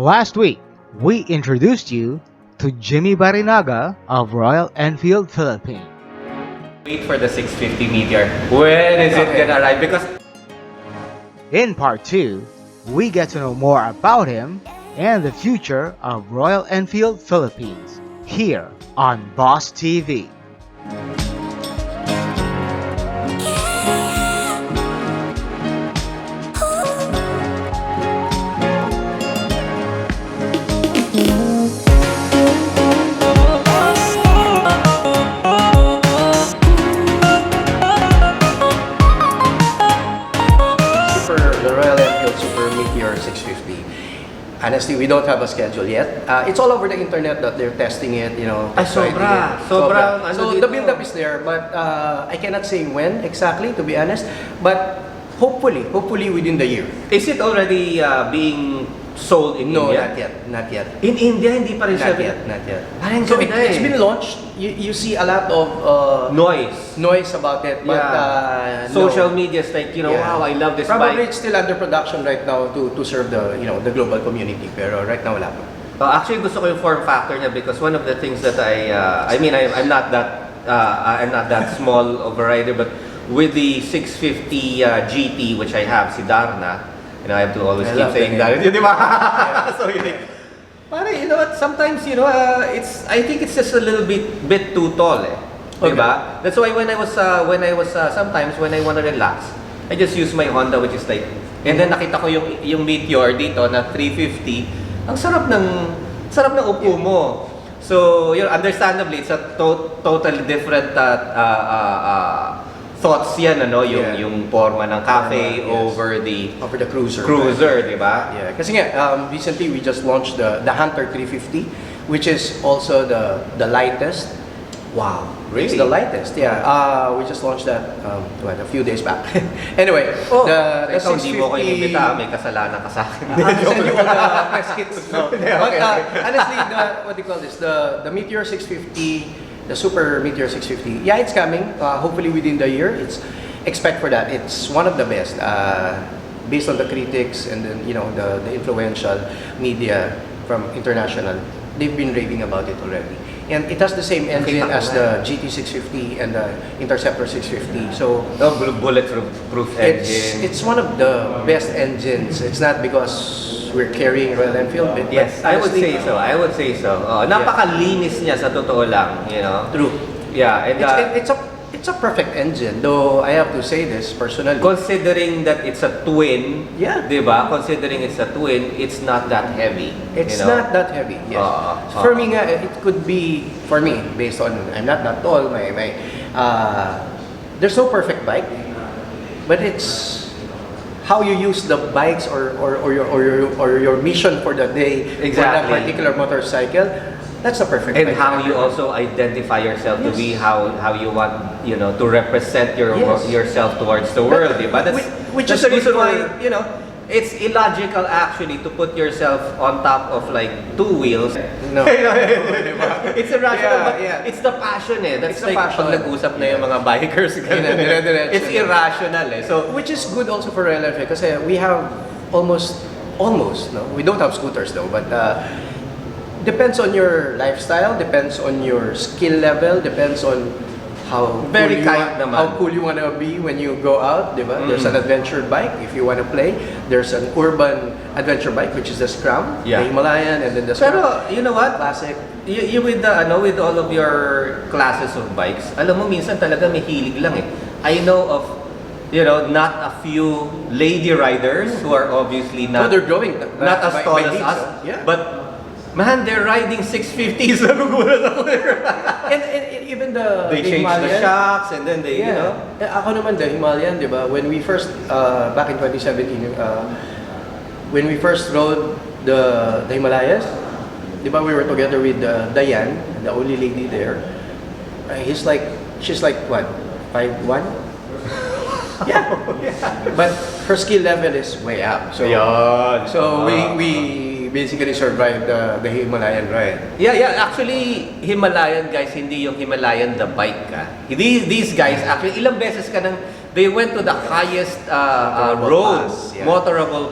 Last week, we introduced you to Jimmy Barinaga of Royal Enfield, Philippines. Wait for the 650 Meteor. When is it gonna arrive? Because In part 2, we get to know more about him and the future of Royal Enfield, Philippines, here on BOSS TV. The Royal Enfield Super Meteor 650. Honestly, we don't have a schedule yet. It's all over the internet that they're testing it, sobra. So the build-up is there, but I cannot say when exactly, to be honest. But hopefully within the year. is it already being sold in No, India? not yet. In India, hindi pa rin siya. Not yet. Parang So ganda it's eh. been launched. You see a lot of Noise. about it, but Social no. media is like, Yeah. wow, I love this Probably bike. it's still under production right now to serve the global community. Pero right now wala pa. Actually, gusto ko yung form factor niya because one of the things that I'm not that small of a rider, but with the 650 GT, which I have, si Darna, I have to always I keep love saying the that. name. Di ba? So yun eh. Pare, you know what, sometimes, I think it's just a little bit too tall eh. Okay. Diba? That's why when I was sometimes when I want to relax, I just use my Honda, which is like, and then nakita ko yung Meteor dito na 350. Ang sarap ng upo mo. So, understandably, it's a totally different thoughts yan, yung forma ng cafe Yes. over the cruiser. di ba? Yeah, kasi nga recently we just launched the Hunter 350, which is also the lightest. Wow, It's really? the lightest. Yeah. We just launched that a few days back. Anyway, the ikaw hindi mo ko 650 inimbita, may kasalanan ka sa akin. I'll send you all the press kits. No. Okay. But honestly, what do you call this? The Meteor 650, the Super Meteor 650. Yeah, it's coming. Hopefully within the year. Expect for that. It's one of the best, based on the critics and then the influential media from international. They've been raving about it already. And it has the same engine as the GT650 and the Interceptor 650. So Bulletproof engine. it's one of the best engines. It's not because we're carrying Royal Enfield, but Yes, I would honestly, say so. Napakalinis niya sa totoo lang, True. Yeah, and It's a perfect engine, though I have to say this personally. considering that it's a twin, Yeah. di ba? Considering it's a twin, it's not that heavy. It's not that heavy. Yes. For me, it could be for me based on I'm not that tall. There's no perfect bike, but it's how you use the bikes or your mission for the day for that Exactly. particular motorcycle. That's the perfect And bike. how you also identify yourself to Yes. be how you want to represent Yes. yourself towards the world, di ba? Which That's is the reason good why it's illogical actually to put yourself on top of like two wheels. No. It's irrational, Yeah, but yeah. it's the passion eh. That's It's the like passion. pag nag-usap na yung mga bikers. Dire-diretso It's na. irrational eh. So, Which is good also for Royal Enfield kasi we have almost, no? We don't have scooters though, but depends on your lifestyle, depends on your skill level, depends on how Very cool kind naman. how cool you want to be when you go out, di ba? There's an adventure bike if you want to play. There's an urban adventure bike which is the Scrum, Yeah. the Himalayan, and then the Scrum. pero you know what? Classic. You with with all of your classes of bikes, alam mo minsan talaga may hilig lang eh. I know of not a few lady riders who are obviously No, not they're growing. not as by tall as leagues, us, yeah. but man, they're riding 650s. Nagugulat ako. and even the They change the Himalayan, shocks and then they, Ako naman, the Himalayan, di ba? When we first, back in 2017, when we first rode the Himalayas, di ba, we were together with Diane, the only lady there. She's like, what, 5'1"? Yeah. But her skill level is way up. So, Yun. so we basically survived the Himalayan ride. Yeah. Actually, Himalayan guys, hindi yung Himalayan the bike ka. These guys, actually, ilang beses ka nang, they went to the highest Motorable road, pass, yeah. motorable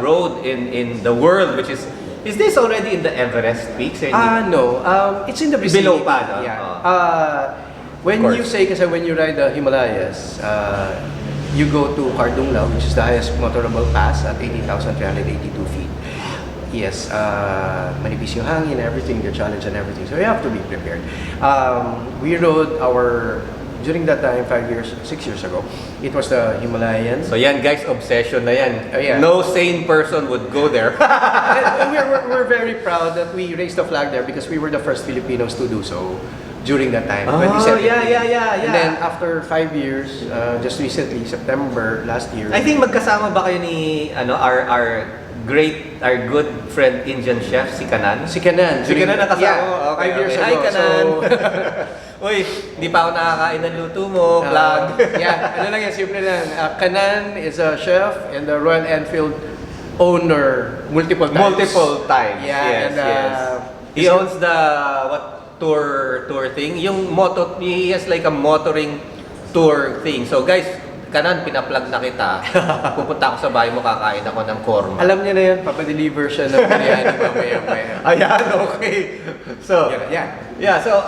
road in the world, which is Is this already in the Everest peaks? No. It's in the vicinity. Below pa, no? Yeah. Oh. When Of you course. say, kasi when you ride the Himalayas, you go to Kardungla, which is the highest motorable pass at 80,382 feet. Yes, manipis yung hangin, everything, the challenge and everything. So you have to be prepared. We rode during that time, 6 years ago, it was the Himalayan. So yan guys, obsession na yan. Yeah. No sane person would go there. And we're very proud that we raised the flag there because we were the first Filipinos to do so during that time. Oh, 2017. yeah. And then after 5 years, just recently, September last year. I think magkasama ba kayo ni our good friend Indian chef, si Kanan? Si Kanan. Si Kanan nakasama Yeah, mo? Okay, 5 years okay. ago. Hi, Kanan! So, Uy, di pa ako nakakain ng luto mo, vlog. yeah, ano lang yan, simple lang. Kanan is a chef and the Royal Enfield owner multiple times. Multiple times, Yeah, yes, and, yes. He owns the, tour thing? Yung he has like a motoring tour thing. So guys, Kanan, pinaplug na kita. Pupunta ako sa bahay mo, kakain ako ng korma. Alam niya na yan, papadeliver siya ng biryani mamaya-maya. Ayan, okay. So, Yeah. So,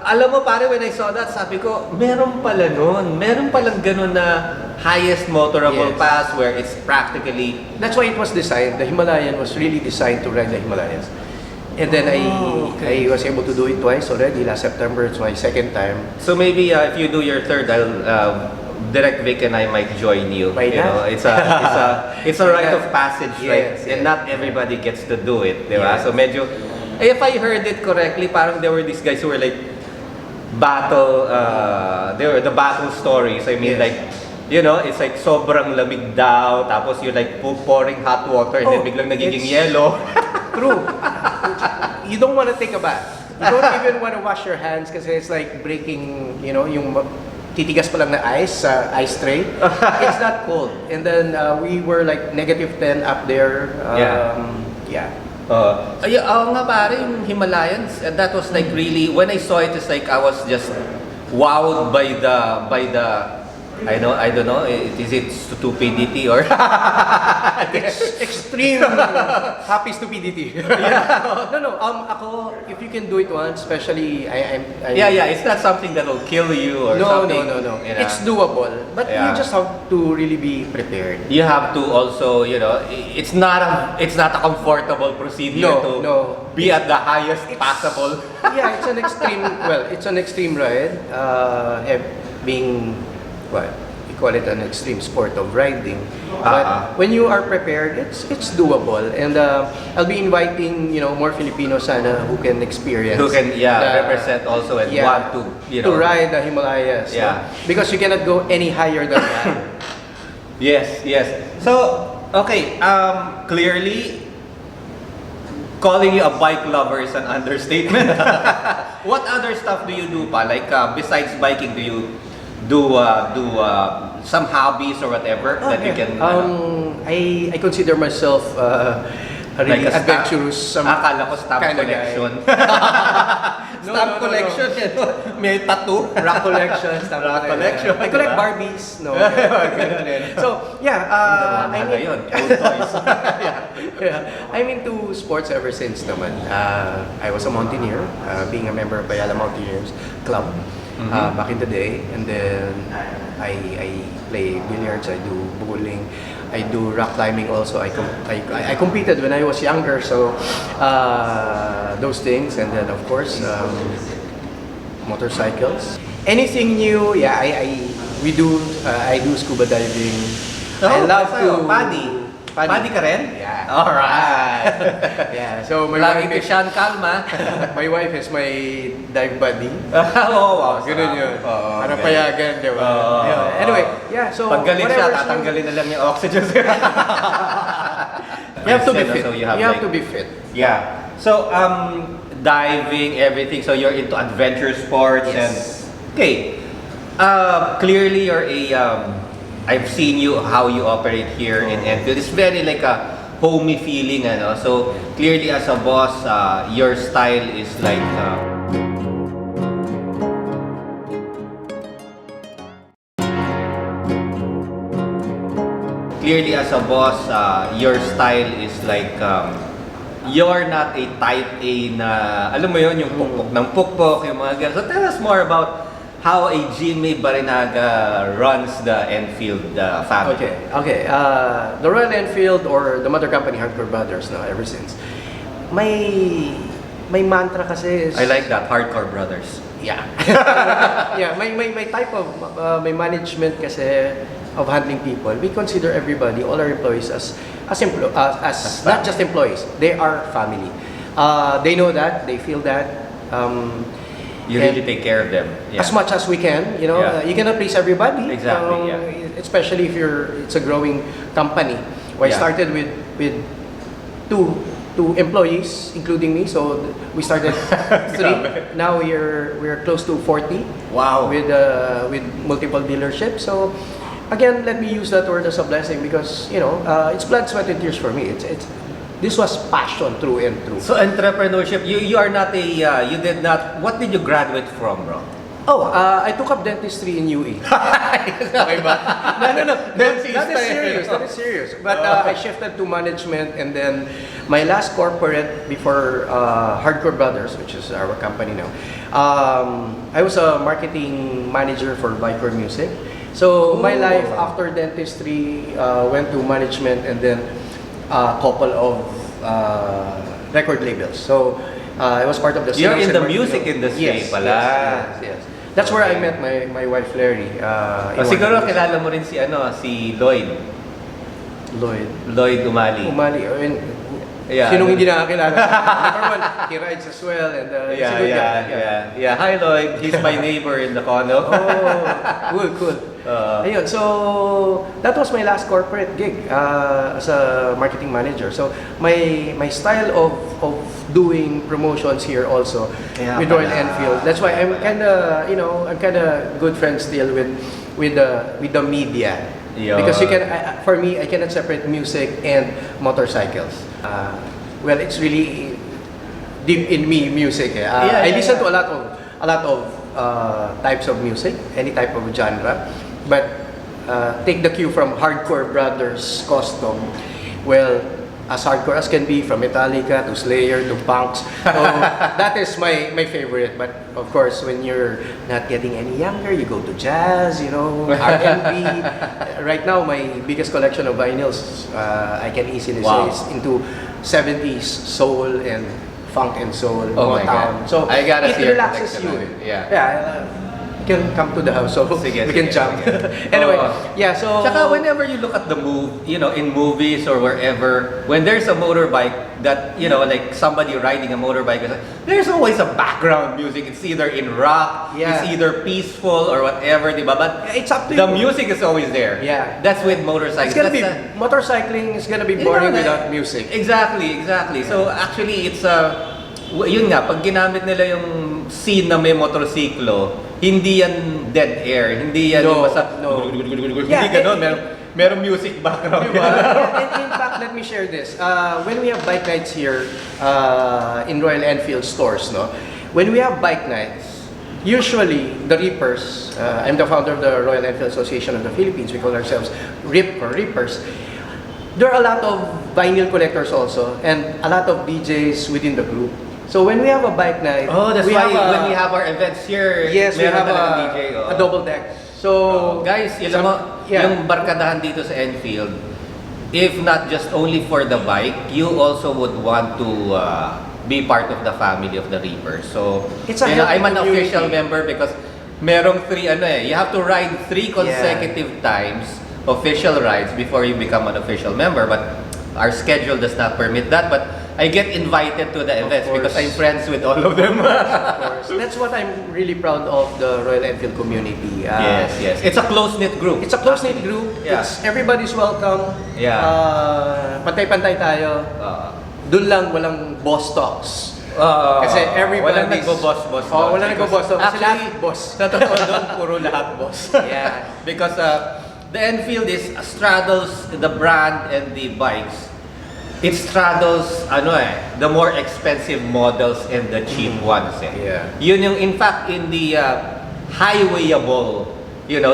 alam mo pare, when I saw that, sabi ko, meron pala nun. Meron palang ganun na highest motorable Yes. pass where it's practically... That's why it was designed. The Himalayan was really designed to ride the Himalayas. And then I was able to do it twice already. Last September, it's my second time. So maybe if you do your third, I'll... Direct Vic and I might join you. Why You know, not? it's a rite of passage, right? Yes, And yes. not everybody gets to do it, di ba? Yes. So medyo, if I heard it correctly, parang there were these guys who were like they were the battle stories. I mean, Yes. like, you know, it's like sobrang lamig daw, tapos you're like pouring hot water and then biglang nagiging it's- yellow. True. You don't want to take a bath. You don't even want to wash your hands kasi it's like breaking, yung titigas pa lang na ice sa ice tray. It's not cold. And then we were like -10 up there. Yeah. Oo nga pare, yung Himalayans, and that was like really, when I saw it, it's like I was just wowed by the I don't know, is it stupidity or Extreme happy stupidity. No. Ako, if you can do it once, especially I yeah, it's not something that will kill you or No. something. You know. It's doable, but Yeah. you just have to really be prepared. You have to also, it's not a comfortable procedure No, to no. be at the highest possible. Yeah, it's an extreme. Well, it's an extreme ride. Being what we call it an extreme sport of riding. But when you are prepared, it's doable. And I'll be inviting more Filipinos sana who can experience. Who can the- represent also and want to to ride the Himalayas. Yeah. Because you cannot go any higher than that. Yes. So, okay, clearly, calling you a bike lover is an understatement. What other stuff do you do pa? Like, besides biking, do you do some hobbies or whatever that you can... I consider myself a really Like a stamp? adventurous. Akala ko stamp kind of collection. No, Stamp no. collection, may tattoo. Rock collection, stuff Rock like that. collection, I collect diba? Barbies. No. So yeah, I mean, yun, old toys. yeah, I'm into sports ever since naman. I was a mountaineer, being a member of Bayala Mountaineers Club back in the day, and then I play billiards, I do bowling, I do rock climbing also. I competed when I was younger, so those things, and then of course motorcycles. Anything new? Yeah, I do scuba diving. I love to Paddy ka rin? Yeah. Alright. Yeah. So my Lagi ko wife is Sean Calma. my wife is my dive buddy. Oo, Ganun yun. Oo, Para okay. payagan, di ba? Oo. Yeah. Anyway, yeah, so Pag galit siya, whatever's new- tatanggalin na lang yung oxygen. You have to be So fit. you You have have like- to be fit. Yeah. So, diving, everything. So you're into adventure sports Yes. and okay. Clearly, you're I've seen how you operate here in Enfield. It's very like a homey feeling, ano. So clearly, as a boss, your style is like. Clearly, as a boss, your style is like you're not a type A na, alam mo yun, yung pukpok ng pukpok, yung mga ganun. So tell us more about how a Jimmy Barinaga runs the Enfield family. Okay. The Royal Enfield or the mother company, Hardcore Brothers, no, ever since. May mantra kasi is... I like that, Hardcore Brothers. Yeah. Yeah, may type of may management kasi of handling people. We consider everybody, all our employees as not just employees. They are family. They know that, they feel that. You really take care of them. Yeah. As much as we can, you know, you cannot please everybody. Exactly. Especially if it's a growing company. I started with two employees, including me. So we started 3. Now we're close to 40. Wow. With multiple dealerships. So again, let me use that word as a blessing because it's blood, sweat, and tears for me. This was passion through and through. So entrepreneurship, you are not you did not, what did you graduate from, bro? I took up dentistry in UE. Okay ba? No. That is serious. But I shifted to management and then my last corporate before Hardcore Brothers, which is our company now, I was a marketing manager for Biker Music. So my life after dentistry went to management and then a couple of record labels. So I was part of the You're sales in the and music marketing. industry pala. Yes. That's where I met my wife Larry. Siguro kilala mo rin si Lloyd Umali. Sinong hindi nakakilala? Number one, he rides as well and he's a good guy. Hi Lloyd, he's my neighbor in the condo. Cool. Ayun, so that was my last corporate gig as a marketing manager. So my style of doing promotions here also with Royal Enfield. That's why I'm kinda good friends still with the media. Because for me, I cannot separate music and motorcycles. Well, it's really deep in me, music. I listen to a lot of types of music, any type of genre. But take the cue from Hardcore Brothers Custom. Well, as hardcore as can be, from Metallica to Slayer to punks. So that is my favorite. But of course, when you're not getting any younger, you go to jazz, R&B. Right now, my biggest collection of vinyls, I can easily say, is into 70s soul and funk and soul. Oh my God. So I gotta it see your relaxes you. collection. You can come to the house so we can jump. Anyway, so... Tsaka whenever you look at the in movies or wherever, when there's a motorbike that, like somebody riding a motorbike, there's always a background music. It's either in rock, it's either peaceful or whatever, diba? But it's up to the you. music is always there. Yeah. That's with motorcycles. Motorcycling is gonna be boring without music. Exactly. So actually, it's yun nga, pag ginamit nila yung scene na may motorsiklo, hindi yan dead air, hindi yan yung basta hindi ganon, merong music background. In fact, let me share this. When we have bike nights here in Royal Enfield stores, when we have bike nights, usually the Reapers, I'm the founder of the Royal Enfield Association of the Philippines, we call ourselves Reapers. There are a lot of vinyl collectors also and a lot of DJs within the group. So when we have a bike night, that's why when we have our events here, we have DJ, a double deck. So guys, yung barkadahan dito sa Enfield, if not just only for the bike, you also would want to be part of the family of the Reapers. So I'm an official member because merong 3 you have to ride 3 consecutive times official rides before you become an official member, but our schedule does not permit that. But I get invited to the events because I'm friends with all of them. Of course. That's what I'm really proud of the Royal Enfield community. Yes. It's a close-knit group. It's a close-knit group. Yeah. Everybody's welcome. Yeah. Pantay-pantay tayo. Doon lang walang boss talks. Kasi walang everybody's... nagbo-boss. Walang nagbo-boss talks. Kasi Actually, lahat boss. Sa totoo doon, puro lahat boss. Yeah. Because the Enfield straddles the brand and the bikes. It straddles the more expensive models and the cheap ones. Yeah. Yun yung in fact in the highwayable,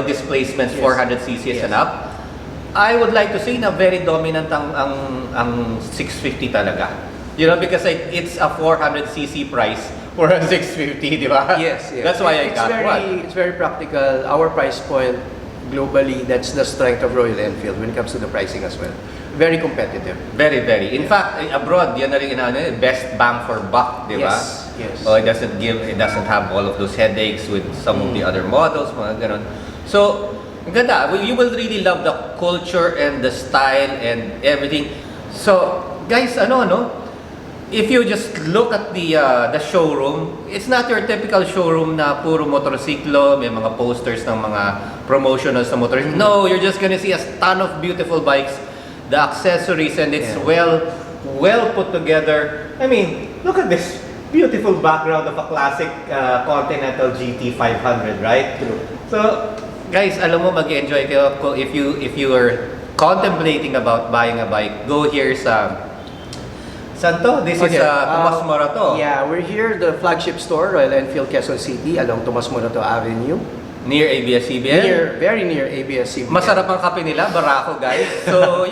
displacements 400 cc's and up. I would like to say na very dominant ang 650 talaga. You know, because like it's a 400cc price for a 650, di ba? Yes, yes. That's why I It's got very, one. It's very practical. Our price point globally, that's the strength of Royal Enfield when it comes to the pricing as well. Very competitive. Very, very. In fact, abroad, yan na rin best bang for buck, di ba? Yes, yes. Oh, it doesn't have all of those headaches with some of the other models, mga ganon. So, ang ganda. You will really love the culture and the style and everything. So, guys, if you just look at the showroom, it's not your typical showroom na puro motorsiklo, may mga posters ng mga promotionals sa motorsiklo. No, you're just gonna see a ton of beautiful bikes, the accessories, and it's well put together. I mean, look at this beautiful background of a classic Continental GT 500, right? True. So, guys, alam mo, mag-enjoy kayo if you are contemplating about buying a bike. Go here sa Santo, this is Tomas Morato. Yeah, we're here, the flagship store, Royal Enfield, Quezon City, along Tomas Morato Avenue. Near ABS-CBN. Very near ABS-CBN. Masarap ang kape nila, barako guys. So,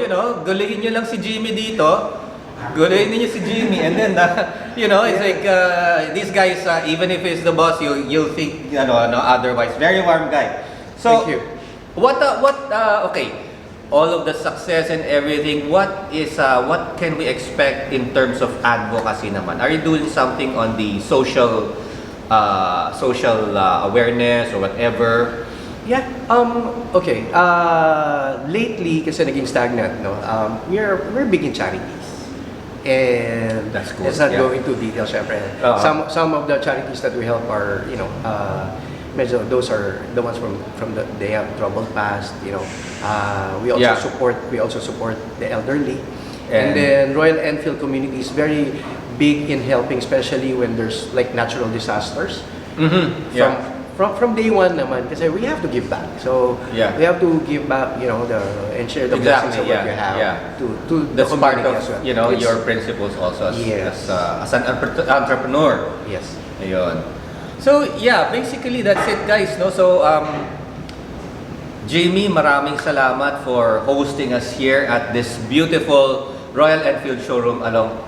gulihin nyo lang si Jimmy dito. Gulihin niyo si Jimmy. And then, it's like, these guys, even if it's the boss, you'll think, otherwise. Very warm guy. So, thank you. Okay. All of the success and everything, what can we expect in terms of advocacy naman? Are you doing something on the social awareness or whatever? Yeah. Okay. Lately, kasi naging stagnant, no. We're big in charities, and that's cool. Let's not go into details, syempre. Some of the charities that we help are, medyo those are the ones from they have troubled past. We also support the elderly, and then Royal Enfield community is very big in helping, especially when there's like natural disasters. Mm-hmm. From day one naman, kasi we have to give back. So we have to give back, and share the blessings of what you have to the that's part community of as well. your principles also as an entrepreneur. Yes. Ayun. So basically that's it guys, no. So Jamie, maraming salamat for hosting us here at this beautiful Royal Enfield showroom along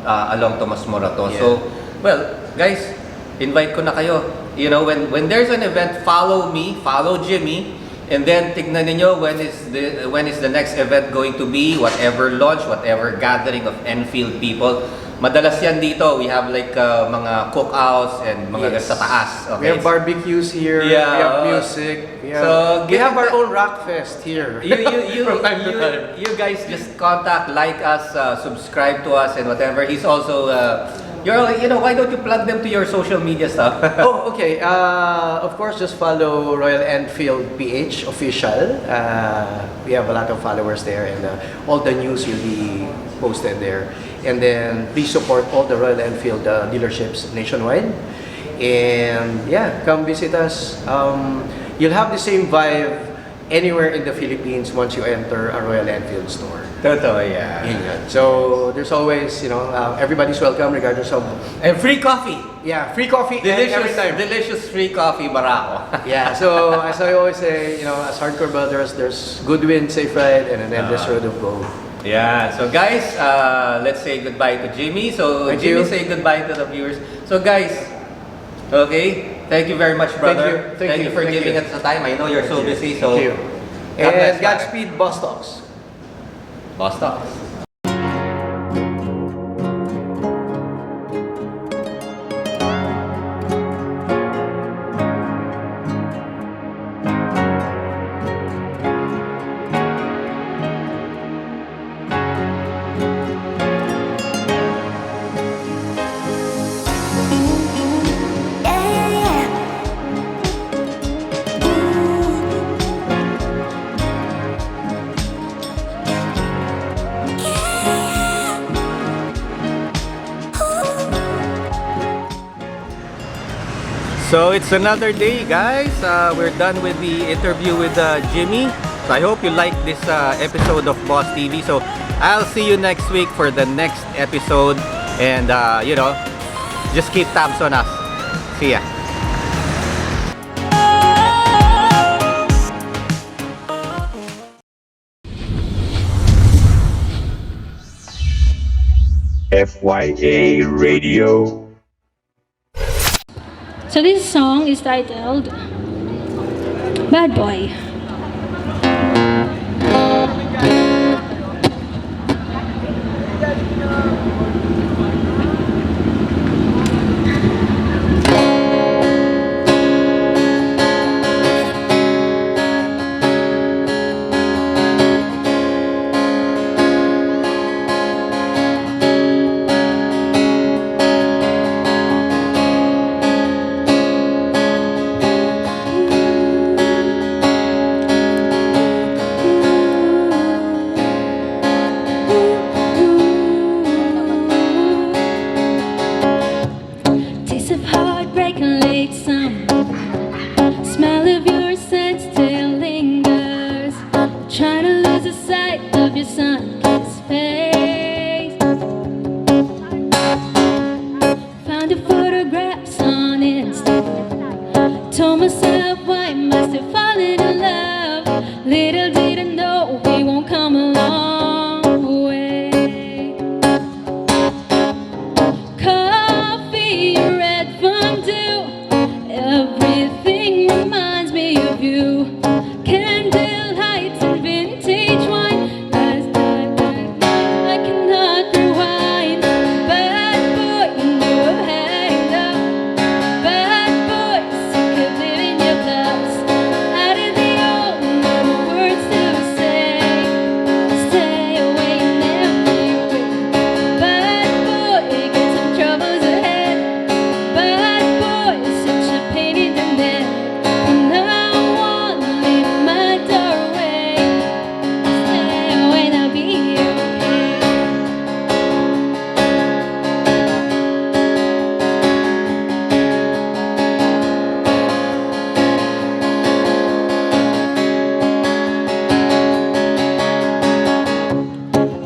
Tomas Morato. Yeah. So, well, guys, invite ko na kayo. When there's an event, follow me, follow Jimmy, and then tignan niyo when is the next event going to be, whatever launch, whatever gathering of Enfield people. Madalas yan dito. We have like mga cookouts and mga sa taas. Okay? We have barbecues here. Yeah. We have music. We have our own rock fest here. From time to time. You guys just contact, like us, subscribe to us, and whatever. He's also, why don't you plug them to your social media stuff? Oh, okay. Of course, just follow Royal Enfield PH official. We have a lot of followers there, and all the news will be posted there. And then please support all the Royal Enfield dealerships nationwide. And come visit us. You'll have the same vibe anywhere in the Philippines once you enter a Royal Enfield store. Totoo, yeah. So there's always, everybody's welcome regardless of... And free coffee. Yeah, free coffee every time. Delicious free coffee, barako. Yeah, so as I always say, as hardcore builders, there's good wind, safe ride, and an endless road of gold. Yeah, so guys, let's say goodbye to Jimmy. So Thank Jimmy, you. say goodbye to the viewers. So guys, okay, thank you very much, brother. Thank you for giving us the time. I know you're so busy, so Thank you. God bless, And Godspeed, Boss Talks. Boss Talks. So it's another day, guys. We're done with the interview with Jimmy. So I hope you like this episode of Boss TV. So I'll see you next week for the next episode. And just keep tabs on us. See ya. FYA Radio. So this song is titled Bad Boy. Taste of heartbreak and late summer. Smell of your scent still lingers. Trying to lose the sight of your sun-kissed face. Found your photographs on Insta. Told myself, why must I fall in love? Little did I know we won't come a long way. Coffee, red fondue, everything reminds me of you. Candle lights and vintage wine. I cannot rewind. Bad boy, you know I've had enough. Bad boy, sick of living your bluffs. Out of the old, no more words to say. Stay away and never be away. Bad boy, get some troubles ahead. Bad boy, such a pain in the neck. From now on, leave my doorway. Stay away and I'll be okay.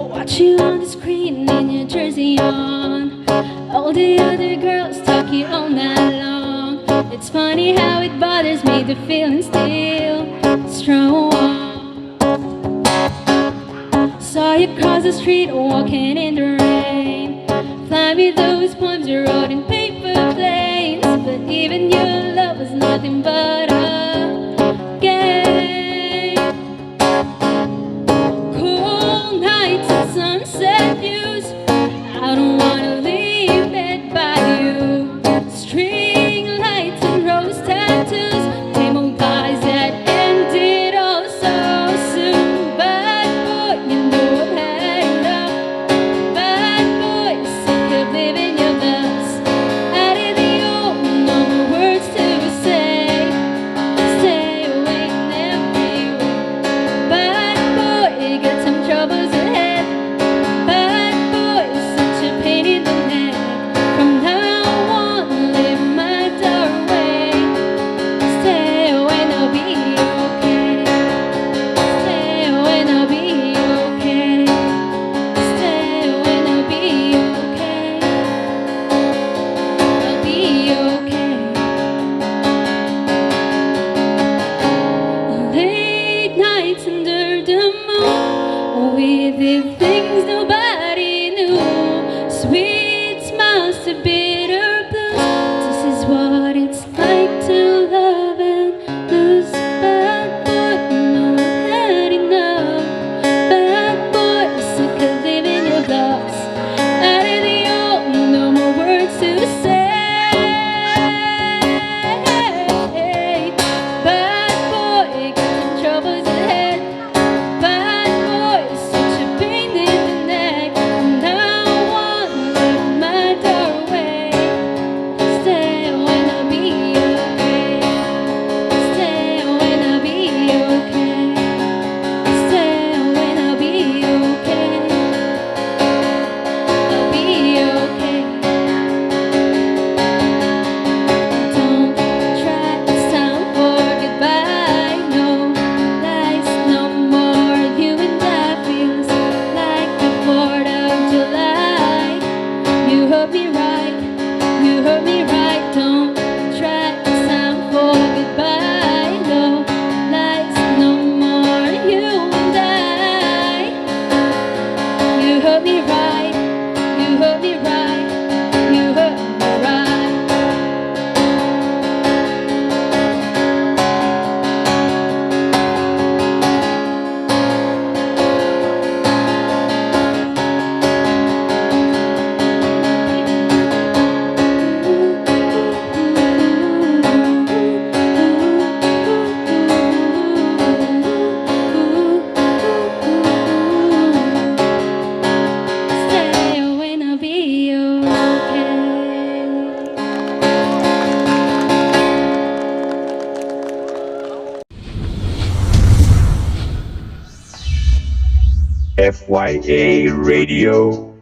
Watch you on the screen in your jersey on. All the other girls talk you all night long. It's funny how it bothers me, the feeling still strong. Saw you cross the street walking in the rain. Fly me those poems you wrote in paper planes. But even your love was nothing but a game. Cold nights and sunset views. I don't wanna leave bed by you. String lights and rose tattoos. Same old guys that ended all so soon. Bad boy, you know I've had enough. Bad boy, sick of living your best. Out of the old, no more words to say. Stay away, never be away. Bad boy, got some troubles ahead. Bad boy, such a pain in the neck. From now on, leave my doorway. Stay away and I'll be okay. Stay away and I'll be okay. Stay away and I'll be okay. I'll be okay. Late nights under the moon, we did things nobody knew. Sweet smiles to bitter blues. This is what it's like to love and lose. Bad boy, you know I've had enough. Bad boy, sick of living your bluffs. Out of the old, no more words to say. Bad boy, got some troubles ahead. Bad boy, such a pain in the neck. From now on, leave my doorway. FYA Radio.